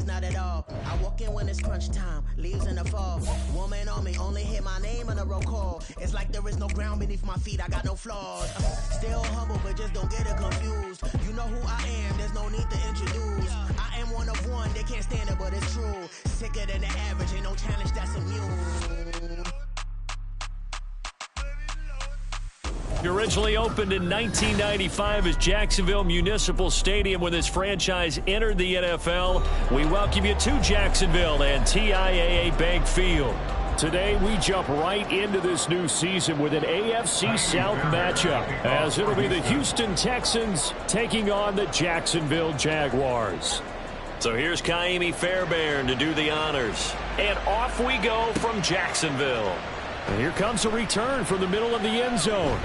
not at all. I walk in when it's crunch time, leaves in the fall. Woman on me, only hit my name on a roll call. It's like there is no ground beneath my feet, I got no flaws. Still humble, but just don't get it confused. You know who I am, there's no need to introduce. I am one of one, they can't stand it, but it's true. Sicker than the average, ain't no challenge that's immune. It originally opened in 1995 as Jacksonville Municipal Stadium when this franchise entered the NFL. We welcome you to Jacksonville and TIAA Bank Field. Today, we jump right into this new season with an AFC South matchup, as it'll be the Houston Texans taking on the Jacksonville Jaguars. So here's Kaimi Fairbairn to do the honors. And off we go from Jacksonville. And here comes a return from the middle of the end zone.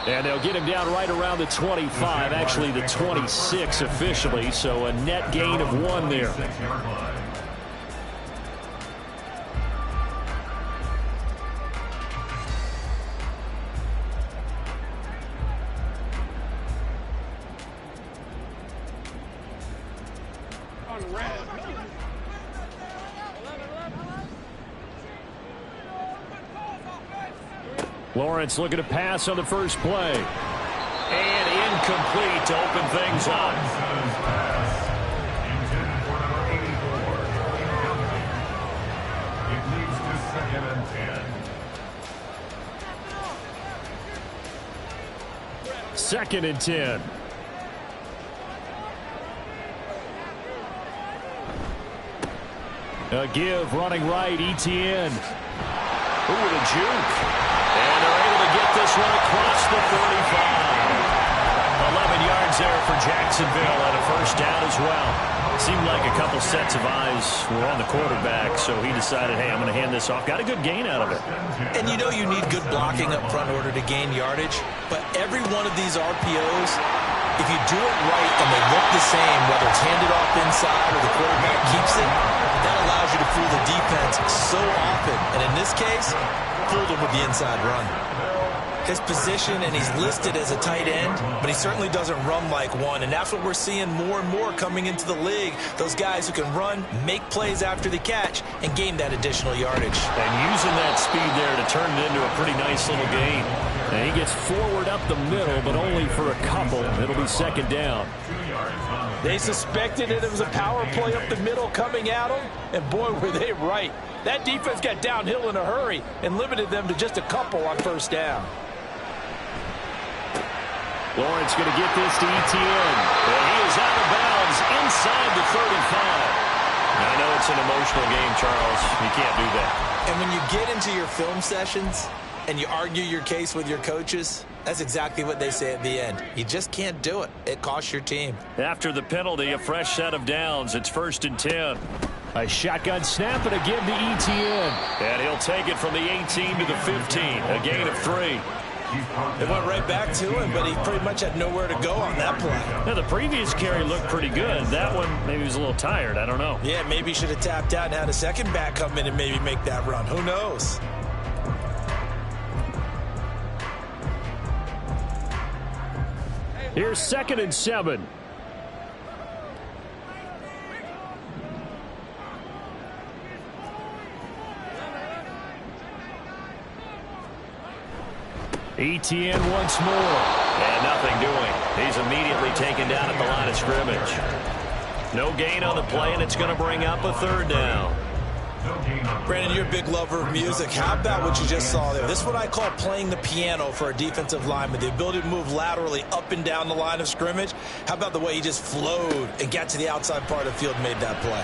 And they'll get him down right around the 25, actually the 26 officially, so a net gain of 1 there. Lawrence looking to pass on the first play. And incomplete to open things up. Second and 10. A give running right, ETN. Ooh, with a juke. And they're able to get this one across the 35. 11 yards there for Jacksonville and a first down as well. Seemed like a couple sets of eyes were on the quarterback, so he decided, hey, I'm going to hand this off. Got a good gain out of it. And you know you need good blocking up front in order to gain yardage, but every one of these RPOs, if you do it right and they look the same, whether it's handed off inside or the quarterback keeps it, that allows you to fool the defense so often. And in this case, fooled him with the inside run. His position, and he's listed as a tight end, but he certainly doesn't run like one, and that's what we're seeing more and more coming into the league. Those guys who can run, make plays after the catch, and gain that additional yardage. And using that speed there to turn it into a pretty nice little gain. And he gets forward up the middle, but only for a couple. It'll be second down. They suspected it was a power play up the middle coming at them, and boy, were they right. That defense got downhill in a hurry and limited them to just a couple on first down. Lawrence going to get this to ETN. And he is out of bounds inside the 35. I know it's an emotional game, Charles. You can't do that. And when you get into your film sessions and you argue your case with your coaches, that's exactly what they say at the end. You just can't do it. It costs your team. After the penalty, a fresh set of downs. It's 1st and 10. A shotgun snap and a give to ETN. And he'll take it from the 18 to the 15. A gain of 3. It went right back to him, but he pretty much had nowhere to go on that play. Now, the previous carry looked pretty good. That one, maybe he was a little tired. I don't know. Yeah, maybe he should have tapped out and had a second back come in and maybe make that run. Who knows? Here's 2nd and 7. ETN once more. And nothing doing. He's immediately taken down at the line of scrimmage. No gain on the play, and it's going to bring up a 3rd down. Brandon, you're a big lover of music. How about what you just saw there? This is what I call playing the piano for a defensive lineman. The ability to move laterally up and down the line of scrimmage. How about the way he just flowed and got to the outside part of the field and made that play?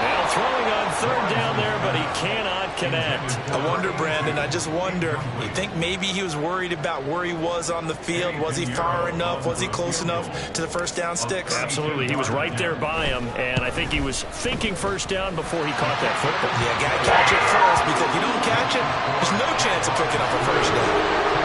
Now throwing on 3rd down there, but he cannot connect. I wonder, Brandon, I just wonder, you think maybe he was worried about where he was on the field? Was he far enough? Was he close enough to the first down sticks? Absolutely. He was right there by him, and I think he was thinking first down before he caught that football. Yeah, got to catch it first, because if you don't catch it, there's no chance of picking up a first down.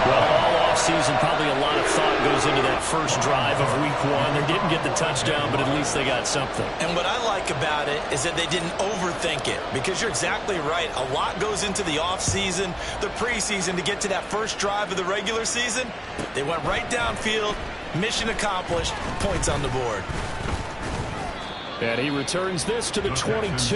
Well, all offseason, probably a lot of thought goes into that first drive of week 1. They didn't get the touchdown, but at least they got something. And what I like about it is that they didn't overthink it, because you're exactly right. A lot goes into the offseason, the preseason to get to that first drive of the regular season. They went right downfield, Mission accomplished. Points on the board. And he returns this to the 22.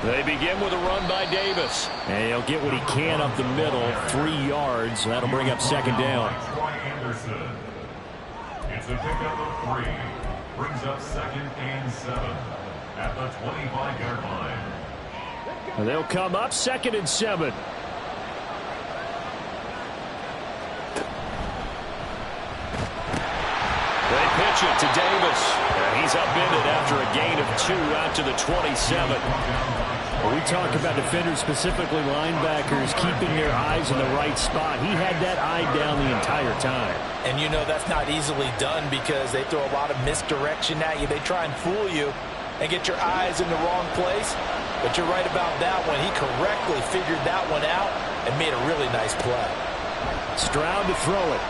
They begin with a run by Davis. And he'll get what he can up the middle, 3 yards. That'll bring up second down. It's a pickup of 3. Brings up 2nd and 7 at the 25-yard line. And they'll come up 2nd and 7. They pitch it to Davis. And he's upended after a gain of 2 out to the 27. When we talk about defenders, specifically linebackers, keeping their eyes in the right spot, he had that eye down the entire time. And you know that's not easily done because they throw a lot of misdirection at you. They try and fool you and get your eyes in the wrong place. But you're right about that one. He correctly figured that one out and made a really nice play. Stroud to throw it.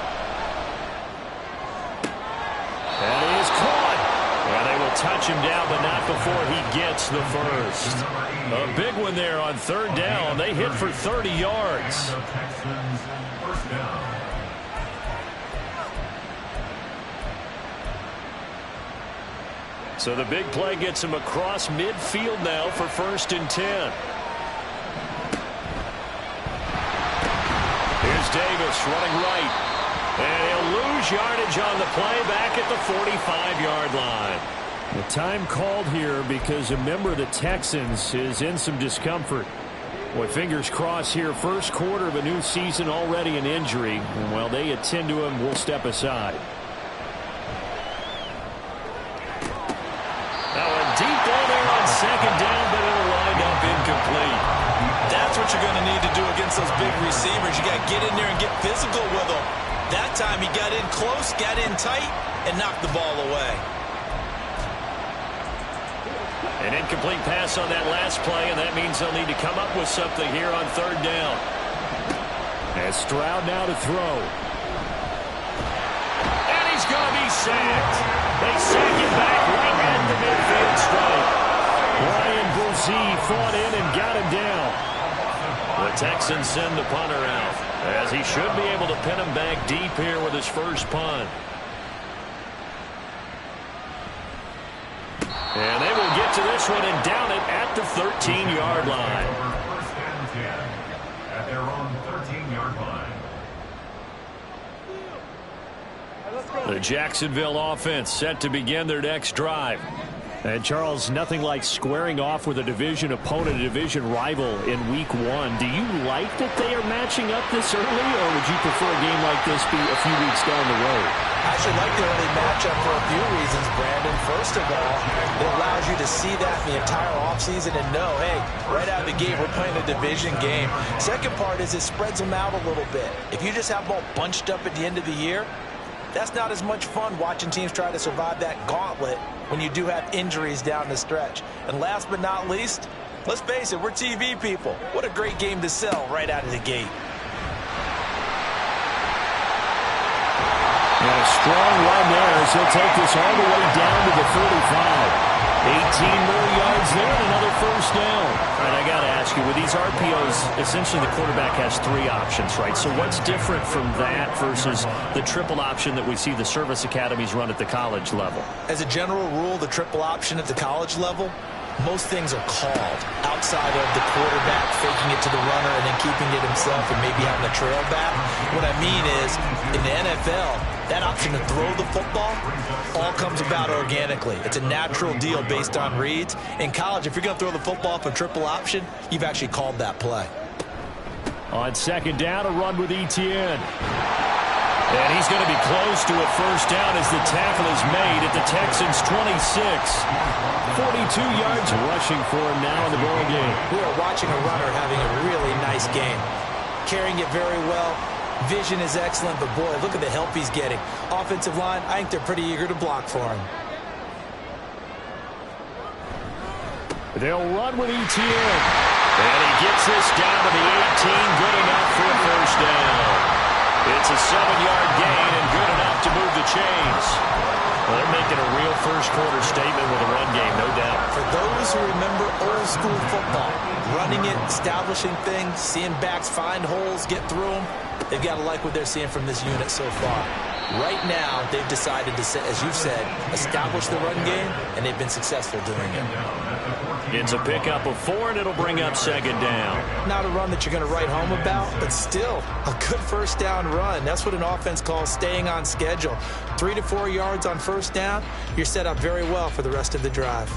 And he is caught. And they will touch him down, but not before he gets the first. A big one there on 3rd down. They hit for 30 yards. So the big play gets him across midfield now for 1st and 10. Here's Davis running right. And he'll lose yardage on the play back at the 45-yard line. The time called here because a member of the Texans is in some discomfort. Boy, fingers crossed here. First quarter of a new season, already an injury. And while they attend to him, we'll step aside. Now a deep ball there on 2nd down, but it'll wind up incomplete. That's what you're going to need to do against those big receivers. You got to get in there and get physical with them. That time he got in close, got in tight, and knocked the ball away. An incomplete pass on that last play, and that means they'll need to come up with something here on 3rd down. And Stroud now to throw. And he's going to be sacked. They sack him back right at the midfield stripe. Brian Brzee fought in and got him down. The Texans send the punter out, as he should be able to pin him back deep here with his first punt. And they will get to this one and down it at the 13-yard line. 1st and 10 at their own 13-yard line. The Jacksonville offense set to begin their next drive. And, Charles, nothing like squaring off with a division opponent, a division rival in Week 1. Do you like that they are matching up this early, or would you prefer a game like this be a few weeks down the road? I should like the early matchup for a few reasons, Brandon. First of all, it allows you to see that the entire offseason and know, hey, right out of the gate, we're playing a division game. Second part is it spreads them out a little bit. If you just have them all bunched up at the end of the year, that's not as much fun watching teams try to survive that gauntlet when you do have injuries down the stretch. And last but not least, let's face it, we're TV people. What a great game to sell right out of the gate. And a strong run there as he'll take this all the way down to the 35. 18 more yards there and another first down. All right, I got to ask you, with these RPOs, essentially the quarterback has 3 options, right? So what's different from that versus the triple option that we see the service academies run at the college level? As a general rule, the triple option at the college level, most things are called outside of the quarterback faking it to the runner and then keeping it himself and maybe having a trail back. What I mean is, in the NFL, that option to throw the football all comes about organically. It's a natural deal based on reads. In college, if you're going to throw the football for triple option, you've actually called that play. On 2nd down, a run with Etienne. And he's going to be close to a first down as the tackle is made at the Texans' 26. 42 yards rushing for him now in the ball game. We are watching a runner having a really nice game. Carrying it very well. Vision is excellent, but boy, look at the help he's getting. Offensive line, I think they're pretty eager to block for him. They'll run with Etienne. And he gets this down to the 18, good enough for a first down. It's a 7-yard gain and good enough to move the chains. Well, they're making a real first-quarter statement with a run game, no doubt. For those who remember old-school football, running it, establishing things, seeing backs find holes, get through them, they've got to like what they're seeing from this unit so far. Right now, they've decided to, as you've said, establish the run game, and they've been successful doing it. It's a pickup of 4, and it'll bring up second down. Not a run that you're going to write home about, but still a good first down run. That's what an offense calls staying on schedule. 3 to 4 yards on first down, you're set up very well for the rest of the drive.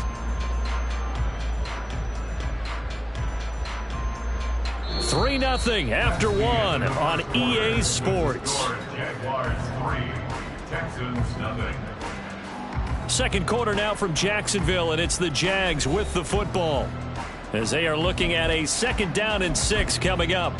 Three 0 after 1 on EA Sports. Jaguars 3, Texans 0. Second quarter now from Jacksonville, and it's the Jags with the football as they are looking at a 2nd down and 6 coming up.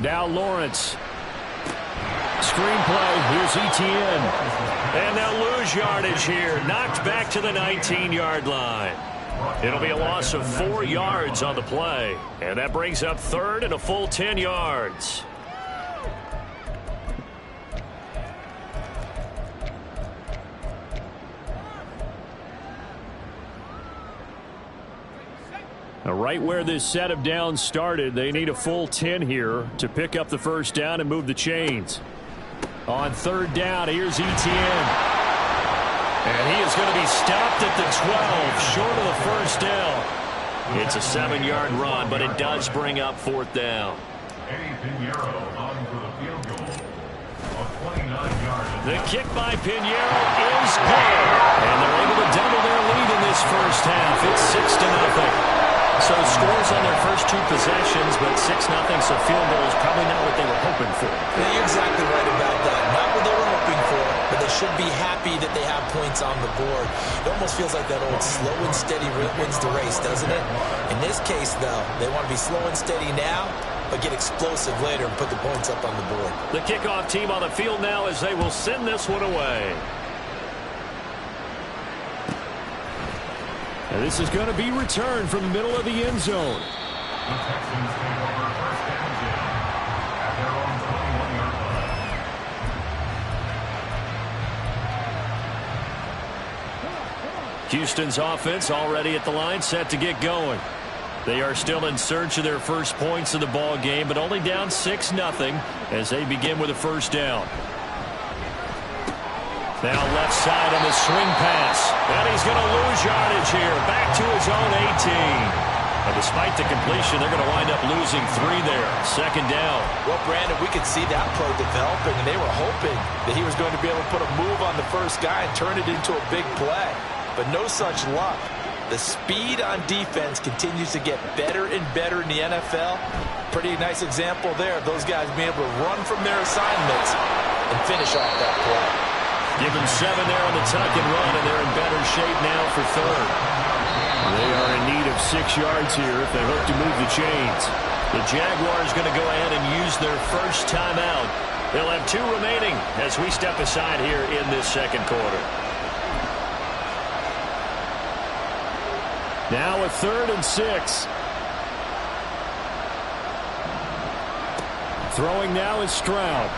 Now Lawrence. Screenplay, here's Etienne. And they'll lose yardage here. Knocked back to the 19-yard line. It'll be a loss of 4 yards on the play. And that brings up 3rd and a full 10 yards. Right where this set of downs started, they need a full 10 here to pick up the first down and move the chains. On 3rd down, here's Etienne. And he is going to be stopped at the 12, short of the first down. It's a 7-yard run, but it does bring up 4th down. Eddie Pinheiro on for the field goal. A 29-yard. The kick by Pinheiro is good. And they're able to double their lead in this first half. It's 6-0. So scores on their first 2 possessions, but 6-0, so field goal is probably not what they were hoping for. Yeah, you're exactly right about that. Not what they were hoping for, but they should be happy that they have points on the board. It almost feels like that old slow and steady wins the race, doesn't it? In this case, though, they want to be slow and steady now, but get explosive later and put the points up on the board. The kickoff team on the field now as they will send this one away. And this is going to be returned from the middle of the end zone. The Texans take over first and 10 at their own 21-yard line. Houston's offense already at the line, set to get going. They are still in search of their first points of the ball game, but only down 6-0 as they begin with a first down. Now left side on the swing pass. And he's going to lose yardage here. Back to his own 18. And despite the completion, they're going to wind up losing 3 there. Second down. Well, Brandon, we could see that play developing, and they were hoping that he was going to be able to put a move on the first guy and turn it into a big play. But no such luck. The speed on defense continues to get better and better in the NFL. Pretty nice example there of those guys being able to run from their assignments and finish off that play. Give them 7 there on the tuck and run, and they're in better shape now for 3rd. They are in need of 6 yards here if they hope to move the chains. The Jaguars going to go ahead and use their first timeout. They'll have 2 remaining as we step aside here in this second quarter. Now a 3rd and 6. Throwing now is Stroud.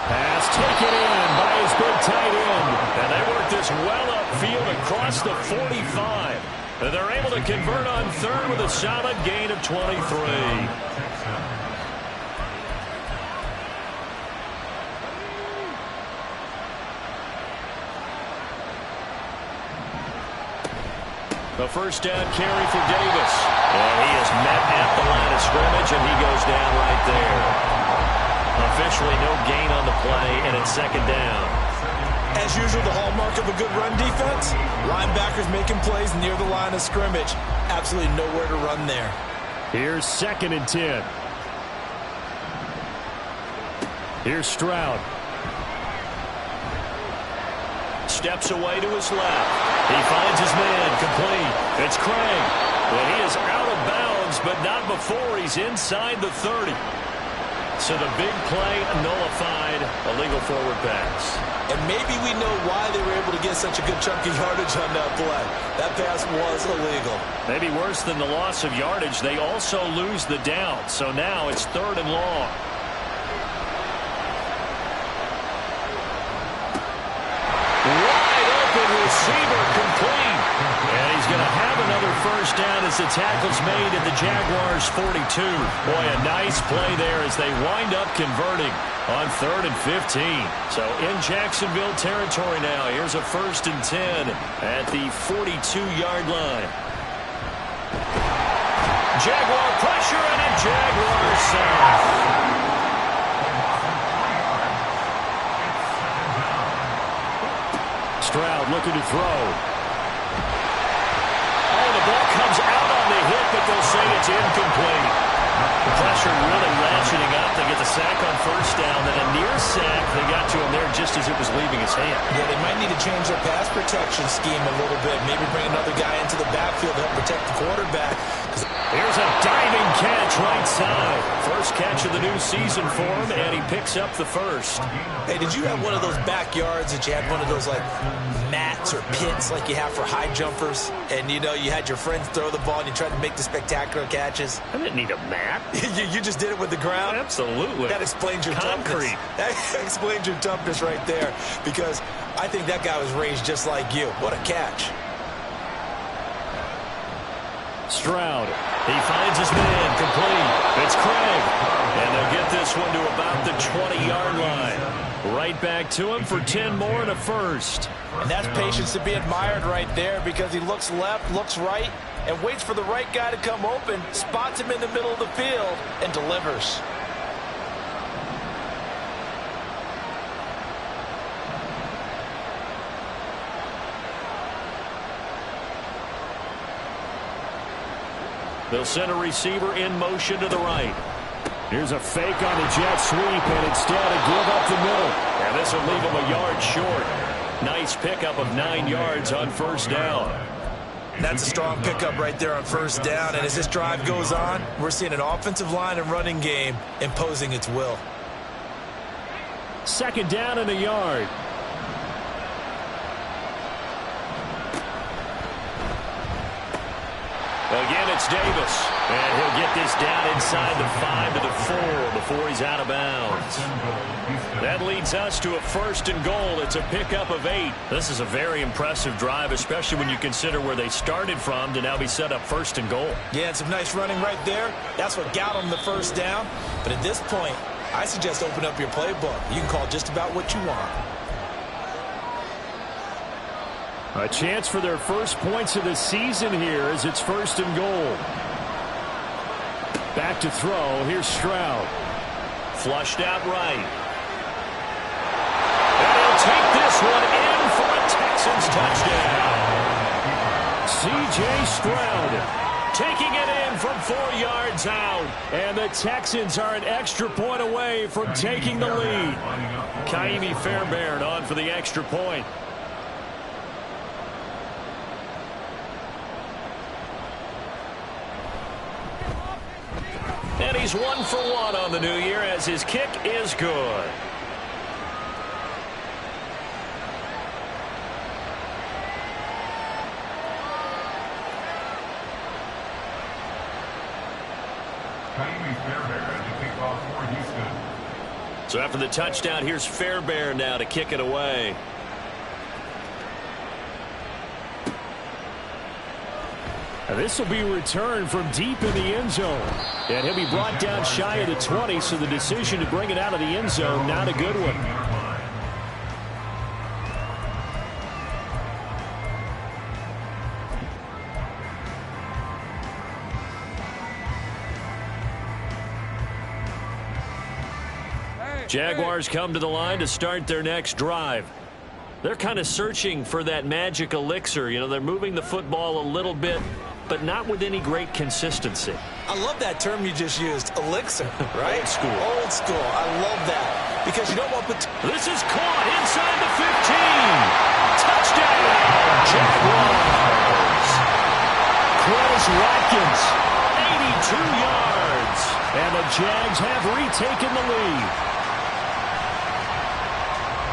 Pass taken in by his big tight end. And they work this well upfield across the 45. And they're able to convert on 3rd with a solid gain of 23. The first down carry for Davis. And he is met at the line of scrimmage, and he goes down right there. Officially no gain on the play, and it's second down. As usual, the hallmark of a good run defense, linebackers making plays near the line of scrimmage. Absolutely nowhere to run there. Here's 2nd and 10. Here's Stroud. steps away to his left. He finds his man, complete. It's Craig. Well, he is out of bounds, but not before he's inside the 30. So the big play nullified, illegal forward pass. And maybe we know why they were able to get such a good chunk of yardage on that play. That pass was illegal. Maybe worse than the loss of yardage, they also lose the down. So now it's 3rd and long. Wide open receiver, complete. And he's going to have another first down as the tackle's made at the Jaguars' 42. Boy, a nice play there as they wind up converting on 3rd and 15. So in Jacksonville territory now. Here's a 1st and 10 at the 42-yard line. Jaguar pressure and a Jaguar sack. Stroud looking to throw. Oh, the ball comes out on the hit, but they'll say it's incomplete. The pressure really ratcheting up. They get the sack on 1st down, then a near sack. They got to him there just as it was leaving his hand. Yeah, they might need to change their pass protection scheme a little bit. Maybe bring another guy into the backfield to help protect the quarterback. Here's a diving catch right side. First catch of the new season for him, and he picks up the first. Hey, did you have one of those backyards that you had one of those, like, mats or pits like you have for high jumpers? And, you know, you had your friends throw the ball and you tried to make the spectacular catches? I didn't need a mat. you just did it with the ground? Absolutely. That explains your concrete. toughness. That explains your toughness right there, because I think that guy was raised just like you. What a catch. Stroud. He finds his man, complete. It's Craig. And they'll get this one to about the 20-yard line. Right back to him for 10 more and a first. And that's patience to be admired right there, because he looks left, looks right, and waits for the right guy to come open, spots him in the middle of the field, and delivers. They'll send a receiver in motion to the right. Here's a fake on the jet sweep, and instead a give up the middle. And this will leave him a yard short. Nice pickup of 9 yards on 1st down. That's a strong pickup right there on 1st down. And as this drive goes on, we're seeing an offensive line and running game imposing its will. 2nd down and a yard. Again, it's Davis. And he'll get this down inside the 5 to the 4 before he's out of bounds. That leads us to a 1st and goal. It's a pickup of 8. This is a very impressive drive, especially when you consider where they started from to now be set up 1st and goal. Yeah, and some nice running right there. That's what got them the 1st down. But at this point, I suggest open up your playbook. You can call just about what you want. A chance for their first points of the season here as it's 1st and goal. Back to throw. Here's Stroud. Flushed out right. And he'll take this one in for a Texans touchdown. C.J. Stroud taking it in from 4 yards out. And the Texans are an extra point away from taking the lead. Kaimi Fairbairn on for the extra point. And he's 1 for 1 on the new year as his kick is good. Kaimi Fairbairn to kick off for Houston. So after the touchdown, here's Fairbairn now to kick it away. And this will be returned from deep in the end zone. And he'll be brought down shy of the 20, so the decision to bring it out of the end zone, not a good one. Jaguars come to the line to start their next drive. They're kind of searching for that magic elixir. You know, they're moving the football a little bit, but not with any great consistency. I love that term you just used, elixir, right? Old school. Old school. I love that, because you don't want to... This is caught inside the 15. Touchdown, Jaguars. Chris Watkins, 82 yards. And the Jags have retaken the lead.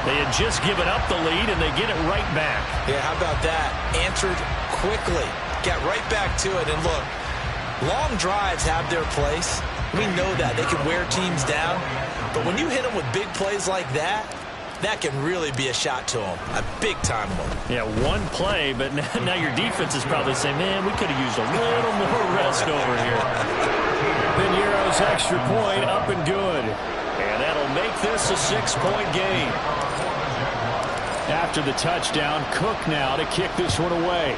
They had just given up the lead, and they get it right back. Yeah, how about that? Answered quickly. Got right back to it. And look, long drives have their place. We know that. They can wear teams down. But when you hit them with big plays like that, that can really be a shot to them. A big-time one. Yeah, one play, but now your defense is probably saying, man, we could have used a little more rest over here. Piñeiro's extra point up and good. And that'll make this a 6-point game. After the touchdown, Cook now to kick this one away.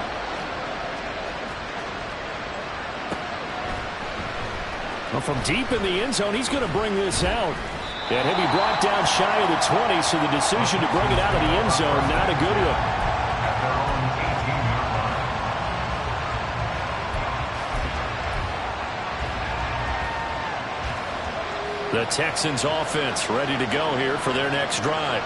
Well, from deep in the end zone, he's going to bring this out. And he'll be brought down shy of the 20, so the decision to bring it out of the end zone, not a good one. The Texans offense ready to go here for their next drive.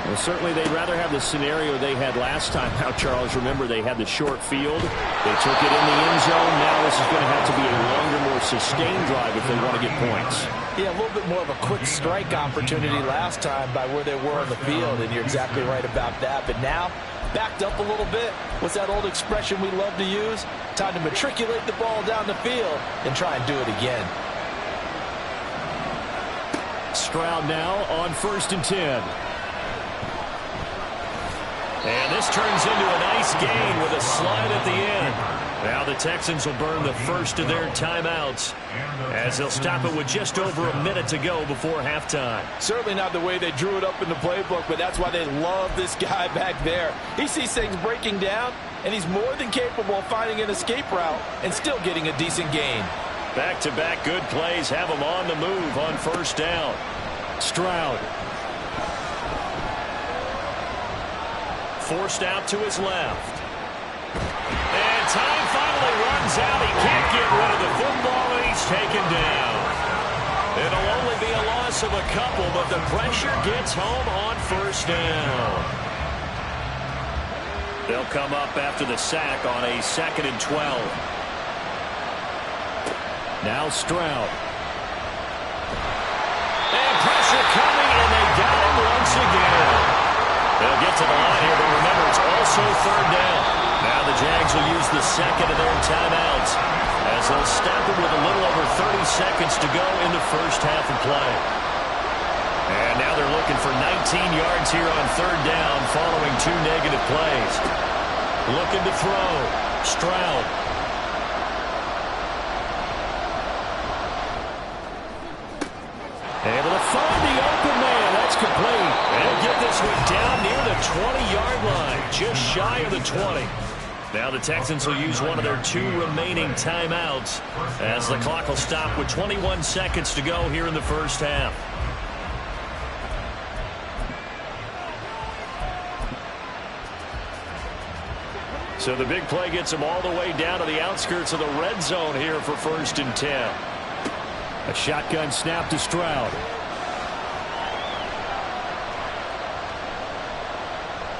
Well, certainly they'd rather have the scenario they had last time. Now, Charles, remember they had the short field. They took it in the end zone. Now this is going to have to be a longer, more sustained drive if they want to get points. Yeah, a little bit more of a quick strike opportunity last time by where they were on the field, and you're exactly right about that. But now, backed up a little bit. What's that old expression we love to use? Time to matriculate the ball down the field and try and do it again. Stroud now on 1st and 10. And this turns into a nice gain with a slide at the end. Now the Texans will burn the first of their timeouts as they'll stop it with just over a minute to go before halftime. Certainly not the way they drew it up in the playbook, but that's why they love this guy back there. He sees things breaking down, and he's more than capable of finding an escape route and still getting a decent gain. Back-to-back good plays have him on the move on 1st down. Stroud. Forced out to his left. And time finally runs out. He can't get rid of the football, and he's taken down. It'll only be a loss of a couple, but the pressure gets home on 1st down. They'll come up after the sack on a 2nd and 12. Now Stroud. And pressure coming, and they got him once again. They'll get to the line here, but remember, it's also 3rd down. Now the Jags will use the second of their timeouts as they'll stop it with a little over 30 seconds to go in the first half of play. And now they're looking for 19 yards here on 3rd down following 2 negative plays. Looking to throw. Stroud. Able to find the open man. That's complete. And get this one down near the 20-yard line. Just shy of the 20. Now the Texans will use one of their 2 remaining timeouts as the clock will stop with 21 seconds to go here in the first half. So the big play gets them all the way down to the outskirts of the red zone here for 1st and 10. A shotgun snap to Stroud.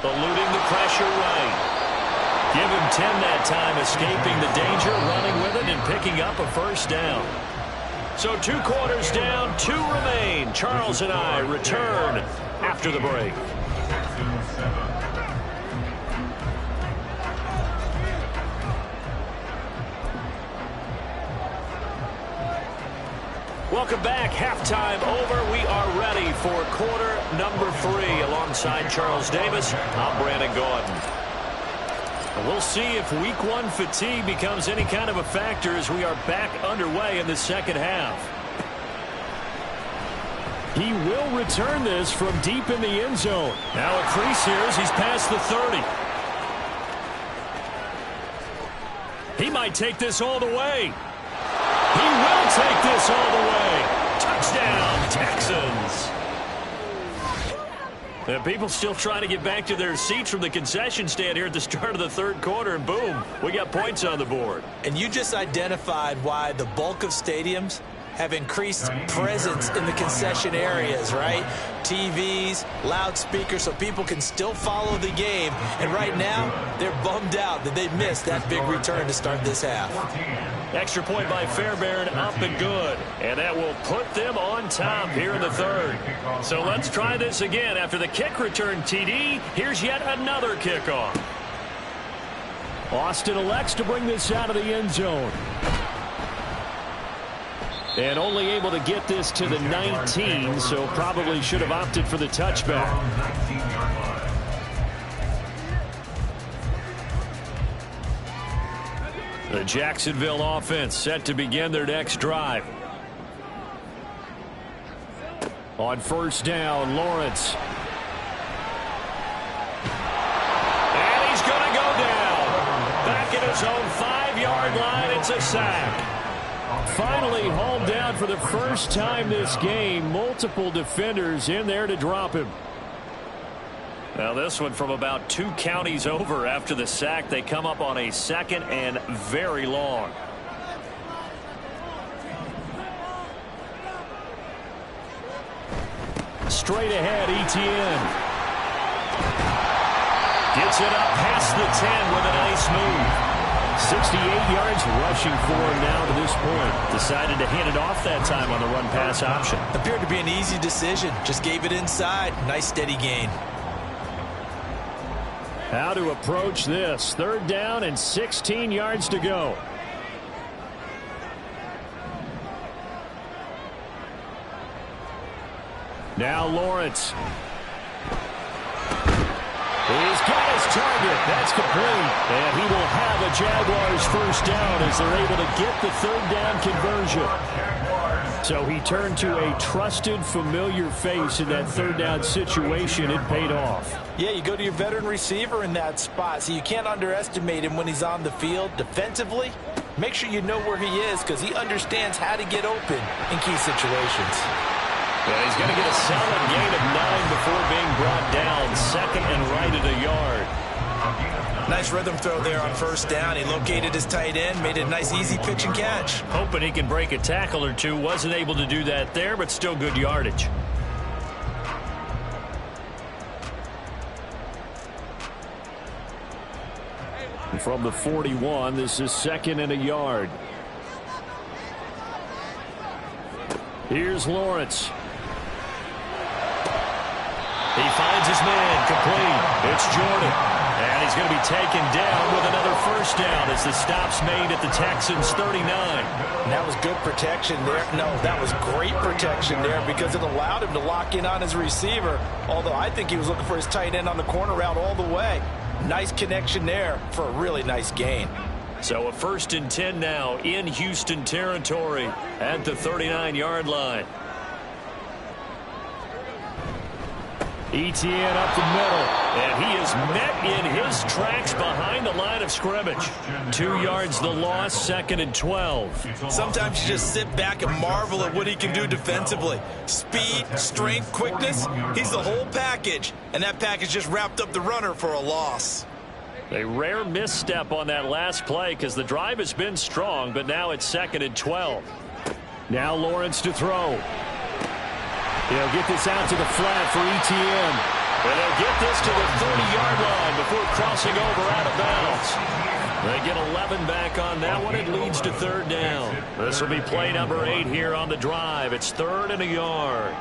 Eluding the pressure right. Give him 10 that time, escaping the danger, running with it, and picking up a 1st down. So 2 quarters down, 2 remain. Charles and I return after the break. Welcome back. Halftime over. We are ready for quarter number 3. Alongside Charles Davis, I'm Brandon Gordon. We'll see if week 1 fatigue becomes any kind of a factor as we are back underway in the second half. He will return this from deep in the end zone. Now a crease here as he's past the 30. He might take this all the way. He will take this all the way. Touchdown, Texans. People still trying to get back to their seats from the concession stand here at the start of the 3rd quarter, and boom, we got points on the board. And you just identified why the bulk of stadiums have increased presence in the concession areas, right? TVs, loudspeakers, so people can still follow the game. And right now, they're bummed out that they missed that big return to start this half. Extra point by Fairbairn, up and good. And that will put them on top here in the third. So let's try this again. After the kick return TD, here's yet another kickoff. Austin elects to bring this out of the end zone. And only able to get this to the 19, so probably should have opted for the touchback. The Jacksonville offense set to begin their next drive. On first down, Lawrence. And he's going to go down. Back at his own 5-yard line, it's a sack. Finally hauled down for the first time this game. Multiple defenders in there to drop him. Now this one from about 2 counties over after the sack. They come up on a 2nd and very long. Straight ahead, Etienne. Gets it up past the 10 with a nice move. 68 yards rushing for him now to this point. Decided to hand it off that time on the run-pass option. Appeared to be an easy decision. Just gave it inside. Nice steady gain. How to approach this. 3rd down and 16 yards to go. Now Lawrence. He's got his target. That's complete. And he will have a Jaguars first down as they're able to get the 3rd down conversion. So he turned to a trusted, familiar face in that 3rd down situation. It paid off. Yeah, you go to your veteran receiver in that spot, so you can't underestimate him when he's on the field. Defensively, make sure you know where he is because he understands how to get open in key situations. Yeah, he's going to get a solid gain of 9 before being brought down. 2nd and right at a yard. Nice rhythm throw there on first down. He located his tight end, made it a nice easy pitch and catch. Hoping he can break a tackle or two. Wasn't able to do that there, but still good yardage. From the 41, this is 2nd and a yard. Here's Lawrence. He finds his man, complete. It's Jordan. And he's going to be taken down with another first down as the stop's made at the Texans' 39. And that was good protection there. No, that was great protection there because it allowed him to lock in on his receiver. Although I think he was looking for his tight end on the corner route all the way. Nice connection there for a really nice gain. So a 1st and 10 now in Houston territory at the 39-yard line. Etienne up the middle, and he is met in his tracks behind the line of scrimmage. 2 yards the loss, 2nd and 12. Sometimes you just sit back and marvel at what he can do defensively. Speed, strength, quickness, he's the whole package. And that package just wrapped up the runner for a loss. A rare misstep on that last play because the drive has been strong, but now it's 2nd and 12. Now Lawrence to throw. He'll get this out to the flat for Etienne. And they'll get this to the 30-yard line before crossing over out of bounds. They get 11 back on that one. It leads to 3rd down. This will be play number 8 here on the drive. It's 3rd and a yard.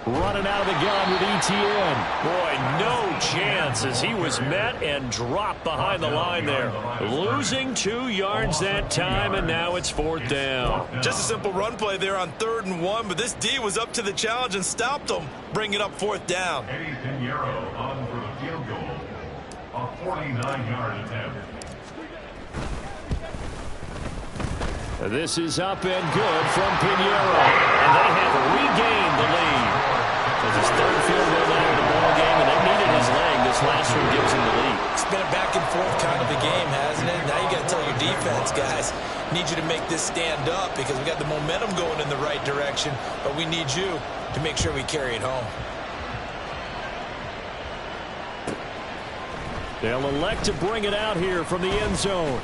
Running out of the gun with Etienne. Boy, no chance as he was met and dropped behind the line there. Losing 2 yards that time, and now it's 4th down. Just a simple run play there on 3rd and 1, but this D was up to the challenge and stopped him, bringing up 4th down. Eddie Pinheiro on for the field goal. A 49-yard attempt. This is up and good from Pinheiro, and they have regained the lead. It's his 3rd field goal now in the ball game, and they needed his leg. This last one gives him the lead. It's been a back and forth kind of a game, hasn't it? Now you got to tell your defense, guys, need you to make this stand up because we got the momentum going in the right direction, but we need you to make sure we carry it home. They'll elect to bring it out here from the end zone.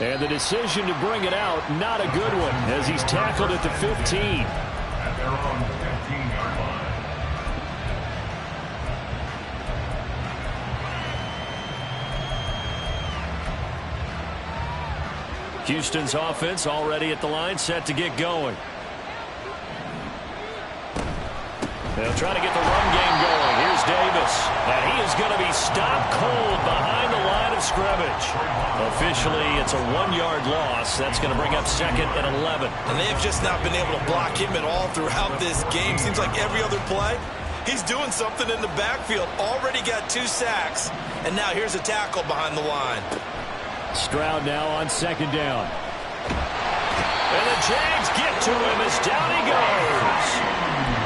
And the decision to bring it out, not a good one, as he's tackled at the 15. At their own 15-yard line. Houston's offense already at the line, set to get going. They'll try to get the run game going. Here's Davis. And he is going to be stopped cold behind the line of scrimmage. Officially, it's a 1-yard loss. That's going to bring up 2nd and 11. And they have just not been able to block him at all throughout this game. Seems like every other play, he's doing something in the backfield. Already got 2 sacks. And now here's a tackle behind the line. Stroud now on 2nd down. And the Jags get to him as down he goes.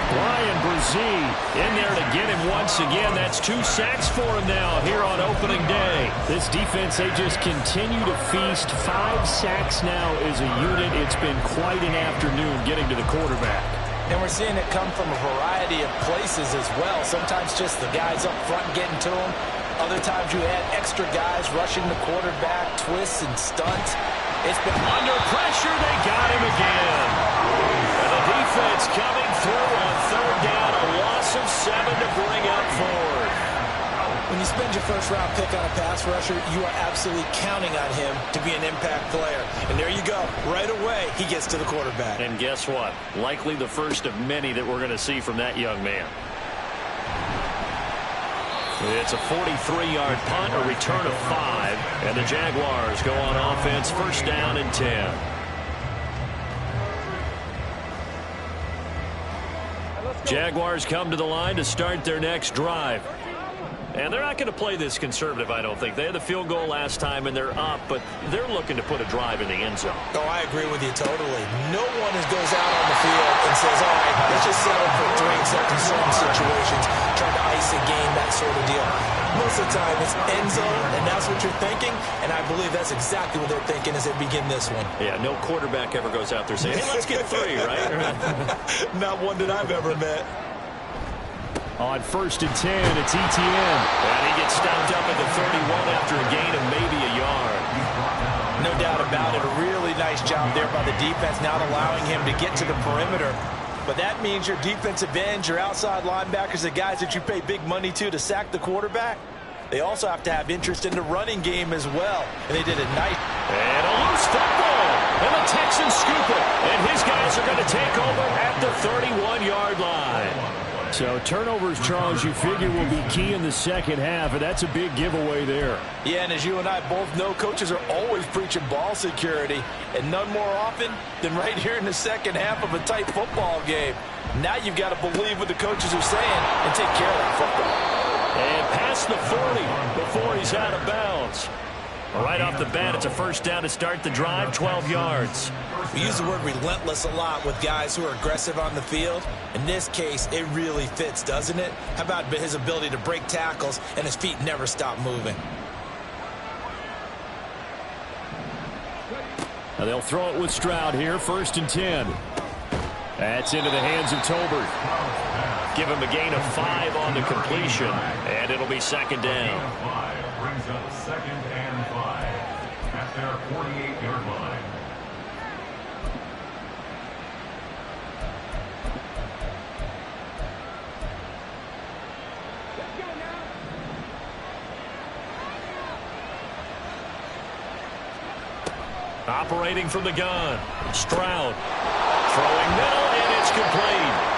Brian Brzee in there to get him once again. That's 2 sacks for him now here on opening day. This defense, they just continue to feast. 5 sacks now as a unit. It's been quite an afternoon getting to the quarterback. And we're seeing it come from a variety of places as well. Sometimes just the guys up front getting to him. Other times you add extra guys rushing the quarterback, twists and stunts. It's been under pressure. They got him again. And the defense coming through on 3rd down. A loss of 7 to bring up 4th. When you spend your first-round pick on a pass rusher, you are absolutely counting on him to be an impact player. And there you go. Right away, he gets to the quarterback. And guess what? Likely the first of many that we're going to see from that young man. It's a 43-yard punt, a return of 5, and the Jaguars go on offense, 1st down and 10. Jaguars come to the line to start their next drive. And they're not going to play this conservative, I don't think. They had the field goal last time, and they're up, but they're looking to put a drive in the end zone. Oh, I agree with you totally. No one goes out on the field and says, all right, let's just settle for 3 and second certain situations, trying to ice a game, that sort of deal. Most of the time, it's end zone, and that's what you're thinking, and I believe that's exactly what they're thinking as they begin this one. Yeah, no quarterback ever goes out there saying, hey, let's get 3, right? Not one that I've ever met. On 1st and 10, it's ETN. And he gets stopped up at the 31 after a gain of maybe a yard. No doubt about it. A really nice job there by the defense, not allowing him to get to the perimeter. But that means your defensive ends, your outside linebackers, the guys that you pay big money to sack the quarterback, they also have to have interest in the running game as well. And they did a nice... And a loose football. And the Texans scoop it. And his guys are going to take over at the 31-yard line. So turnovers, Charles, you figure will be key in the second half, and that's a big giveaway there. Yeah, and as you and I both know, coaches are always preaching ball security, and none more often than right here in the second half of a tight football game. Now you've got to believe what the coaches are saying and take care of that football. And past the 40 before he's out of bounds. Right off the bat, it's a 1st down to start the drive, 12 yards. We use the word relentless a lot with guys who are aggressive on the field. In this case, it really fits, doesn't it? How about his ability to break tackles and his feet never stop moving? Now they'll throw it with Stroud here, 1st and 10. That's into the hands of Tolbert. Give him a gain of 5 on the completion, and it'll be 2nd down. 5 brings up 2nd and 5 at their 48-yard line. Operating from the gun, Stroud throwing middle, and it's complete.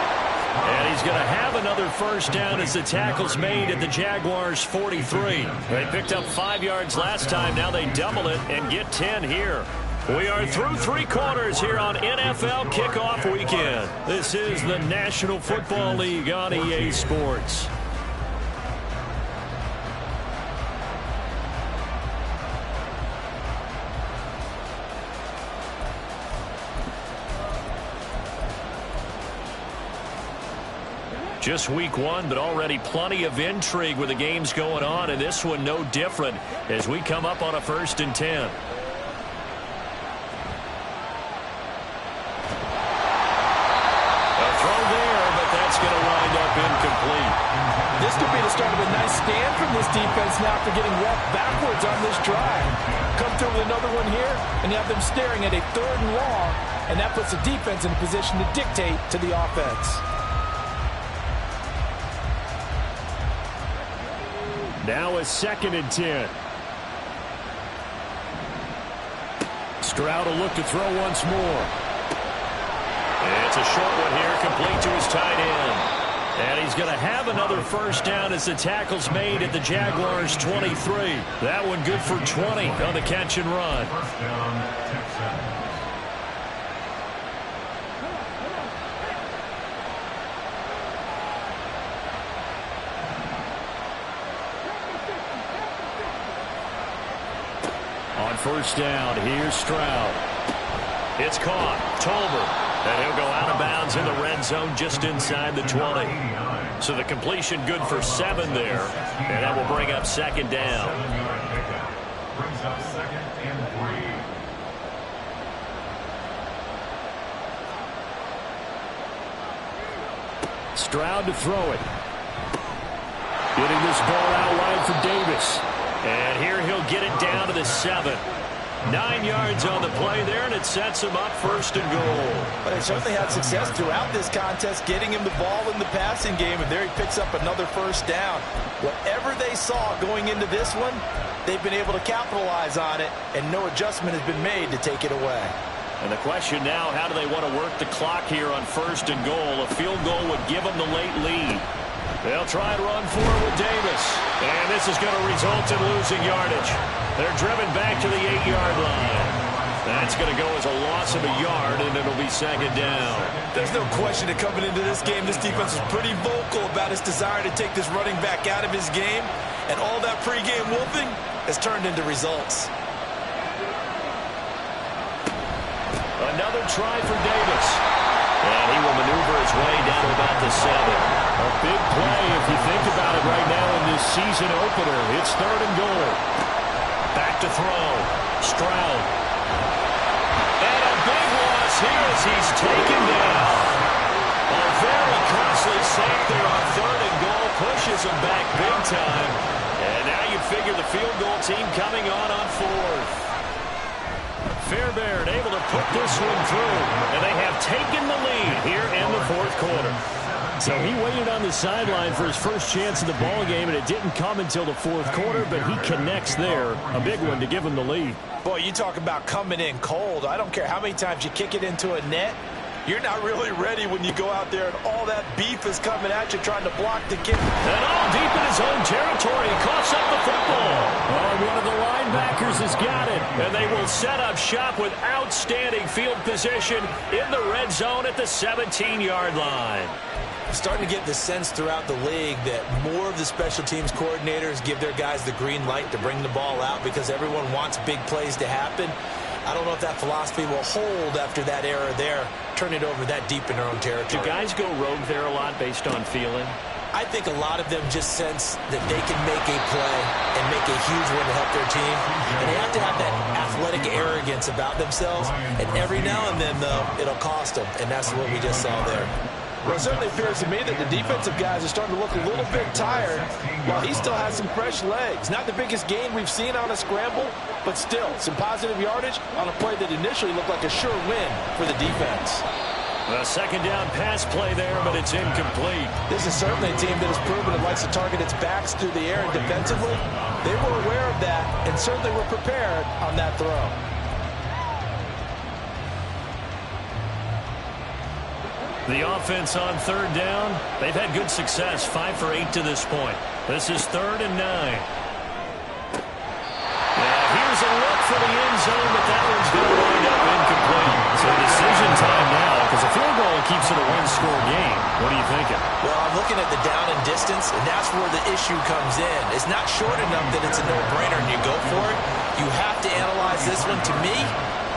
And he's going to have another 1st down as the tackle's made at the Jaguars' 43. They picked up 5 yards last time. Now they double it and get 10 here. We are through 3 quarters here on NFL Kickoff Weekend. This is the National Football League on EA Sports. Just week 1, but already plenty of intrigue with the games going on, and this one no different as we come up on a 1st and 10. A throw there, but that's going to wind up incomplete. This could be the started a nice stand from this defense now after getting walked backwards on this drive. Come through with another one here, and you have them staring at a 3rd and long, and that puts the defense in a position to dictate to the offense. Now a 2nd and 10. Stroud will look to throw once more. It's a short one here, complete to his tight end. And he's going to have another first down as the tackle's made at the Jaguars' 23. That one good for 20 on the catch and run. First down, Texans. On first down, here's Stroud. It's caught. Tolbert. And he'll go out of bounds in the red zone just inside the 20. So the completion good for 7 there. And that will bring up 2nd down. 7-yard pickup. Brings up 2nd and 3. Stroud to throw it. Getting this ball out wide for Davis. And here he'll get it down to the 7. 9 yards on the play there, and it sets him up 1st and goal. But they certainly had success throughout this contest, getting him the ball in the passing game, and there he picks up another first down. Whatever they saw going into this one, they've been able to capitalize on it, and no adjustment has been made to take it away. And the question now, how do they want to work the clock here on 1st and goal? A field goal would give them the late lead. They'll try and run forward with Davis. And this is going to result in losing yardage. They're driven back to the 8-yard line. That's going to go as a loss of a yard, and it'll be 2nd down. There's no question that coming into this game, this defense is pretty vocal about its desire to take this running back out of his game. And all that pregame wolfing has turned into results. Another try for Davis. And he will maneuver his way down to about the 7. A big play if you think about it right now in this season opener. It's 3rd and goal. Back to throw. Stroud. And a big loss here as he's taken down. A very costly sack there on 3rd and goal. Pushes him back big time. And now you figure the field goal team coming on 4th. Fairbairn able to put this one through. And they have taken the lead here in the 4th quarter. So he waited on the sideline for his first chance in the ball game, and it didn't come until the 4th quarter, but he connects there. A big one to give him the lead. Boy, you talk about coming in cold. I don't care how many times you kick it into a net. You're not really ready when you go out there and all that beef is coming at you trying to block the kick. And all deep in his own territory. He coughs up the football. Oh, one of the linebackers has got it. And they will set up shop with outstanding field position in the red zone at the 17-yard line. Starting to get the sense throughout the league that more of the special teams coordinators give their guys the green light to bring the ball out because everyone wants big plays to happen. I don't know if that philosophy will hold after that era there, turn it over that deep in their own territory. Do guys go rogue there a lot based on feeling? I think a lot of them just sense that they can make a play and make a huge one to help their team. And they have to have that athletic arrogance about themselves. And every now and then, though, it'll cost them. And that's what we just saw there. Well, it certainly appears to me that the defensive guys are starting to look a little bit tired while he still has some fresh legs. Not the biggest gain we've seen on a scramble, but still some positive yardage on a play that initially looked like a sure win for the defense. A 2nd down pass play there, but it's incomplete. This is certainly a team that has proven it likes to target its backs through the air and defensively. They were aware of that and certainly were prepared on that throw. The offense on 3rd down, they've had good success, 5 for 8 to this point. This is 3rd and 9. Now here's a look for the end zone, but that one's going to wind up incomplete. So decision time now, because a field goal keeps it a one-score game. What are you thinking? Well, I'm looking at the down and distance, and that's where the issue comes in. It's not short enough that it's a no-brainer and you go for it. You have to analyze this one. To me,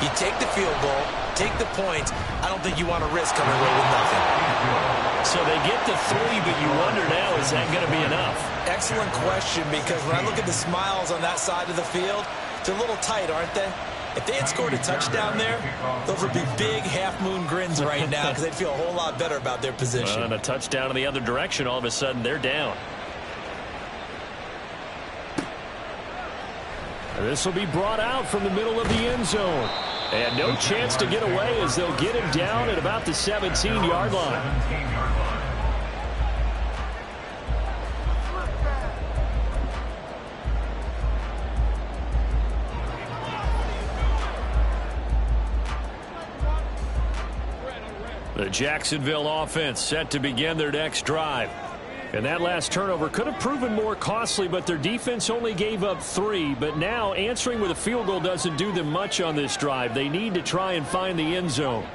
you take the field goal, take the points. I don't think you want to risk coming away with nothing. So they get the 3, but you wonder now, is that going to be enough? Excellent question, because when I look at the smiles on that side of the field, they're a little tight, aren't they? If they had scored a touchdown there, those would be big half-moon grins right now because they'd feel a whole lot better about their position. And a touchdown in the other direction, all of a sudden they're down. This will be brought out from the middle of the end zone. And no chance to get away as they'll get him down at about the 17-yard line. 17-yard line. The Jacksonville offense set to begin their next drive. And that last turnover could have proven more costly, but their defense only gave up 3. But now answering with a field goal doesn't do them much on this drive. They need to try and find the end zone.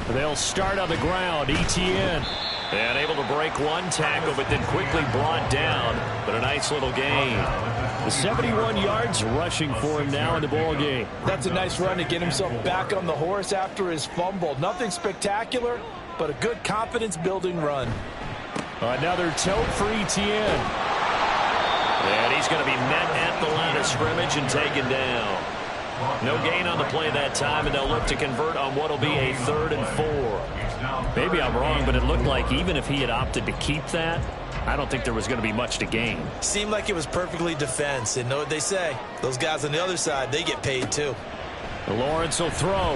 They'll start on the ground. Etienne. And able to break one tackle, but then quickly brought down. But a nice little gain. The 71 yards rushing for him now in the ball game. That's a nice run to get himself back on the horse after his fumble. Nothing spectacular, but a good confidence-building run. Another tote for Etienne. And he's going to be met at the line of scrimmage and taken down. No gain on the play that time, and they'll look to convert on what will be a 3rd and 4. Maybe I'm wrong, but it looked like even if he had opted to keep that, I don't think there was going to be much to gain. Seemed like it was perfectly defense, and know what they say. Those guys on the other side, they get paid too. Lawrence will throw.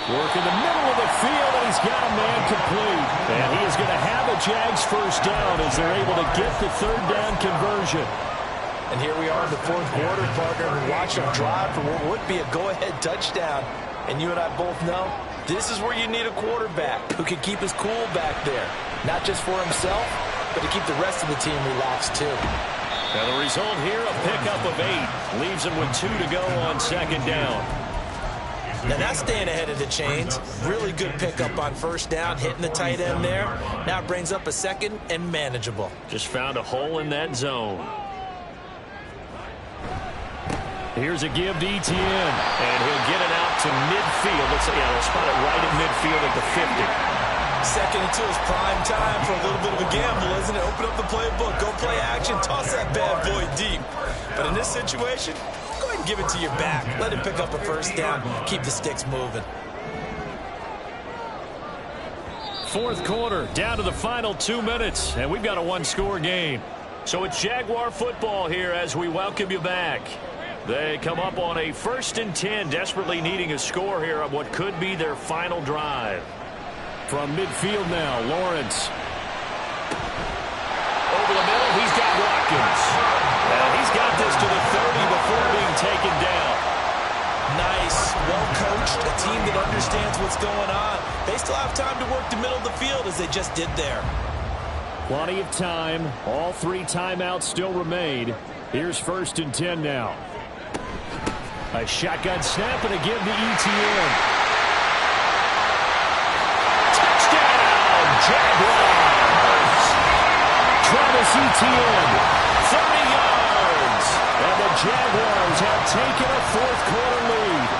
Work in the middle of the field, and he's got a man complete. And he is going to have a Jags first down as they're able to get the 3rd down conversion. And here we are in the 4th quarter, partner, and watch them drive for what would be a go-ahead touchdown. And you and I both know this is where you need a quarterback who can keep his cool back there. Not just for himself, but to keep the rest of the team relaxed too. Now the result here, a pickup of 8. Leaves him with 2 to go on 2nd down. Now that's staying ahead of the chains. Really good pickup on 1st down, hitting the tight end there. Now it brings up a 2nd and manageable. Just found a hole in that zone. Here's a give to Etienne. And he'll get it out to midfield. They'll spot it right at midfield at the 50. 2nd and 2 is prime time for a little bit of a gamble, isn't it? Open up the playbook, go play action, toss that bad boy deep. But in this situation, go ahead and give it to your back. Let him pick up a 1st down, keep the sticks moving. 4th quarter, down to the final 2 minutes, and we've got a 1-score game. So it's Jaguar football here as we welcome you back. They come up on a 1st and 10, desperately needing a score here on what could be their final drive. From midfield now, Lawrence. Over the middle, he's got Watkins. And he's got this to the 30 before being taken down. Nice, well-coached, a team that understands what's going on. They still have time to work the middle of the field as they just did there. Plenty of time. All 3 timeouts still remain. Here's 1st and 10 now. A shotgun snap and a give to Etienne. Touchdown, Jaguars! Travis Etienne, 30 yards. And the Jaguars have taken a 4th quarter lead.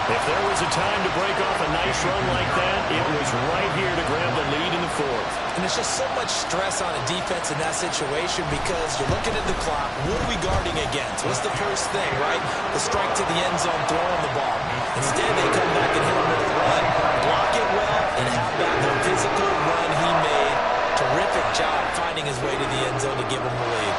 If there was a time to break off a nice run like that, it was right here to grab the lead in the 4th. And there's just so much stress on a defense in that situation because you're looking at the clock. What are we guarding against? What's the first thing, right? The strike to the end zone, throwing the ball. Instead, they come back and hit him with a run, block it well, and how about the physical run he made? Terrific job finding his way to the end zone to give him the lead.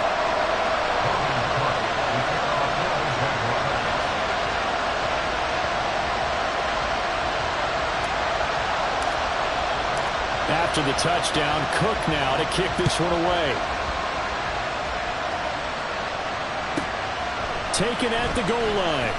After the touchdown, Cook now to kick this one away. Taken at the goal line.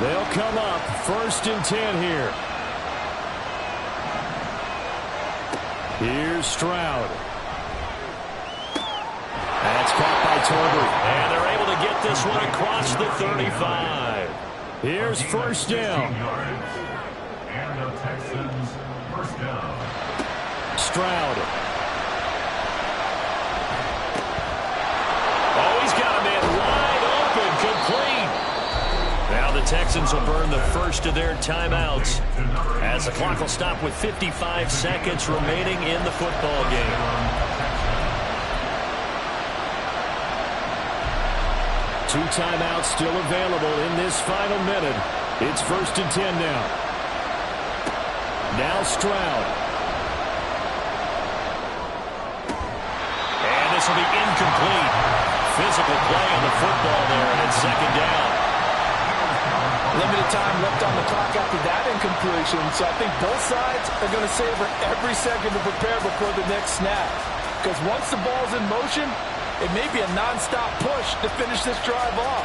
They'll come up 1st and 10 here. Here's Stroud. That's caught by Tolbert. And they're able to get this one across the 35. Here's 1st down. And the Texans 1st down. Stroud. Oh, he's got a man wide open, complete. Now the Texans Texans will burn the first of their timeouts as the clock will stop with 55 seconds remaining in the football game. Two timeouts still available in this final minute. It's 1st and 10 now. Now Stroud. And this will be incomplete. Physical play on the football there, and it's 2nd down. Limited time left on the clock after that incompletion, so I think both sides are going to savor every second to prepare before the next snap. Because once the ball's in motion, it may be a non-stop push to finish this drive off.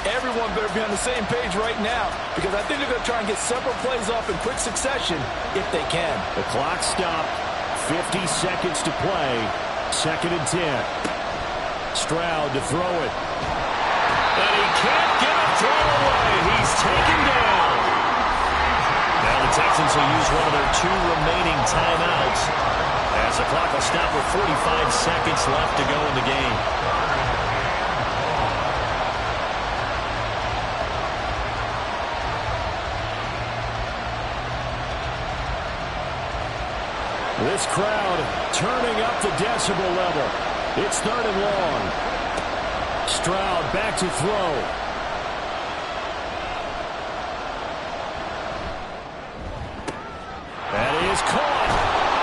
Everyone better be on the same page right now, because I think they're going to try and get several plays off in quick succession if they can. The clock stopped. 50 seconds to play. 2nd and 10. Stroud to throw it. And he can't get a throw away. He's taken down. Now the Texans will use one of their 2 remaining timeouts as the clock will stop with 45 seconds left to go in the game. This crowd turning up the decibel level. It's 3rd and long. Stroud back to throw. That is caught.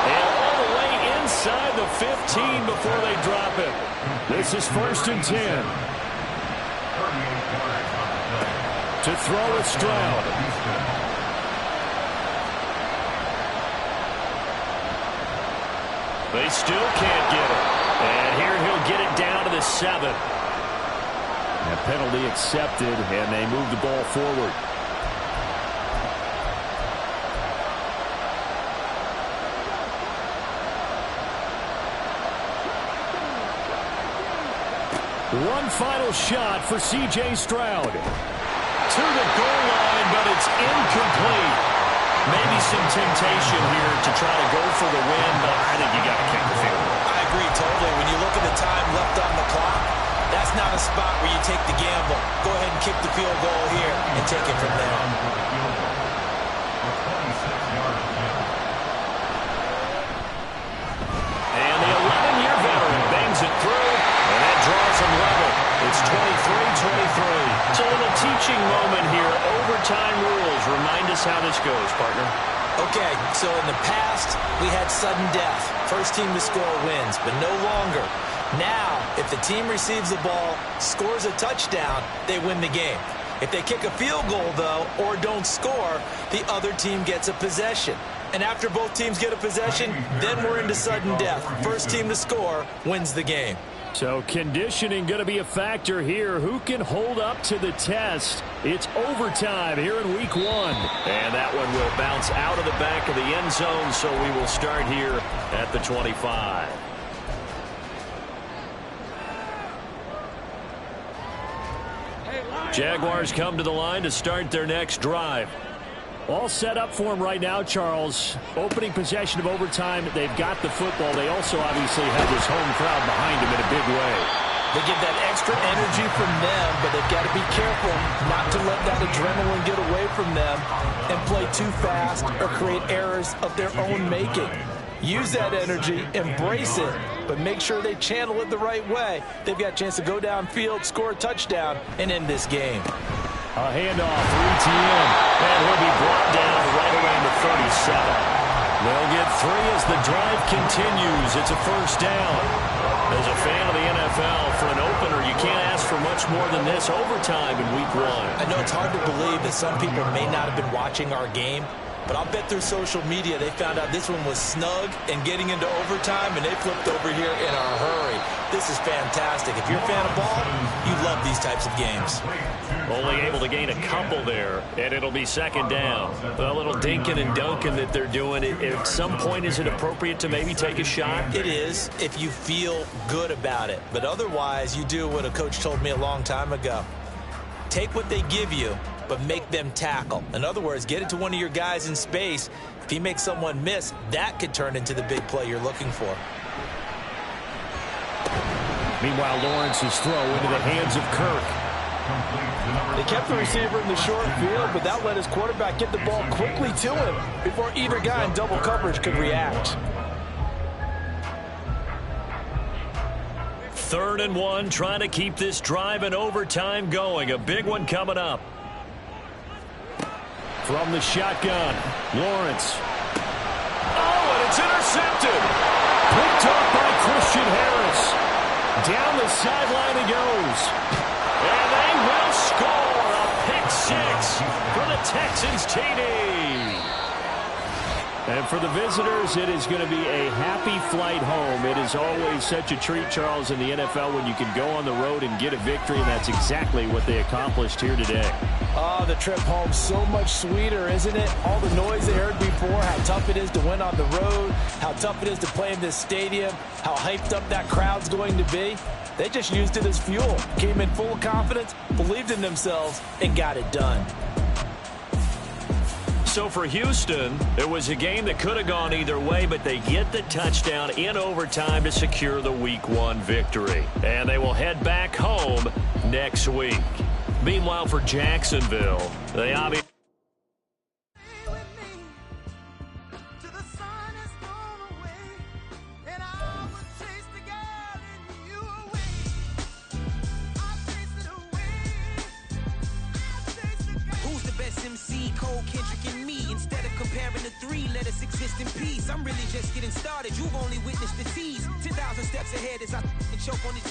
And all the way inside the 15 before they drop it. This is 1st and 10. To throw with Stroud. They still can't get it. And here he'll get it down to the 7. A penalty accepted, and they move the ball forward. One final shot for C.J. Stroud. To the goal line, but it's incomplete. Maybe some temptation here to try to go for the win, but I think you got to kick the field goal. I agree totally. When you look at the time left on the clock, that's not a spot where you take the gamble. Go ahead and kick the field goal here and take it from there. And the 11-year veteran bangs it through, and that draws him level. It's 23-23. It's a little teaching moment here. Overtime rules. Remind us how this goes, partner. Okay, so in the past, we had sudden death. First team to score wins, but no longer. Now, if the team receives the ball, scores a touchdown, they win the game. If they kick a field goal, though, or don't score, the other team gets a possession. And after both teams get a possession, then we're into sudden death. First team to score wins the game. So conditioning going to be a factor here. Who can hold up to the test? It's overtime here in week 1. And that one will bounce out of the back of the end zone, so we will start here at the 25. Jaguars come to the line to start their next drive. All set up for them right now, Charles. Opening possession of overtime. They've got the football. They also obviously have this home crowd behind them in a big way. They get that extra energy from them, but they've got to be careful not to let that adrenaline get away from them and play too fast or create errors of their own making. Use that energy, embrace it, but make sure they channel it the right way. They've got a chance to go downfield, score a touchdown, and end this game. A handoff for ETN, and he'll be brought down right around the 37. They'll get 3 as the drive continues. It's a first down. As a fan of the NFL, for an opener, you can't ask for much more than this overtime in week 1. I know it's hard to believe that some people may not have been watching our game, but I'll bet through social media they found out this one was snug and getting into overtime, and they flipped over here in a hurry. This is fantastic. If you're a fan of ball, you love these types of games. Only able to gain a couple there, and it'll be second down. The little dinking and dunking that they're doing, at some point, is it appropriate to maybe take a shot? It is, if you feel good about it. But otherwise, you do what a coach told me a long time ago. Take what they give you, but make them tackle. In other words, get it to one of your guys in space. If he makes someone miss, that could turn into the big play you're looking for. Meanwhile, Lawrence's throw into the hands of Kirk. They kept the receiver in the short field, but that let his quarterback get the ball quickly to him before either guy in double coverage could react. 3rd and 1, trying to keep this drive in overtime going. A big one coming up. From the shotgun, Lawrence. Oh, and it's intercepted. Picked up by Christian Harris. Down the sideline he goes. And they will score a pick 6 for the Texans TD. And for the visitors, it is going to be a happy flight home. It is always such a treat, Charles, in the NFL when you can go on the road and get a victory, and that's exactly what they accomplished here today. Oh, the trip home so much sweeter, isn't it? All the noise they heard before, how tough it is to win on the road, how tough it is to play in this stadium, how hyped up that crowd's going to be. They just used it as fuel, came in full of confidence, believed in themselves, and got it done. So for Houston, it was a game that could have gone either way, but they get the touchdown in overtime to secure the Week 1 victory. And they will head back home next week. Meanwhile, for Jacksonville, they obviously... Exist in peace. I'm really just getting started. You've only witnessed the tease. 10,000 steps ahead as I choke on it.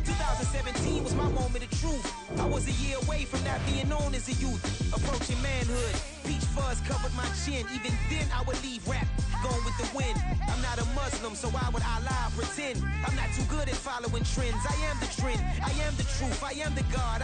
2017 was my moment of truth. I was a year away from not being known as a youth. Approaching manhood. Peach fuzz covered my chin. Even then I would leave rap going with the wind. I'm not a Muslim, so why would I lie or pretend? I'm not too good at following trends. I am the trend. I am the truth. I am the God.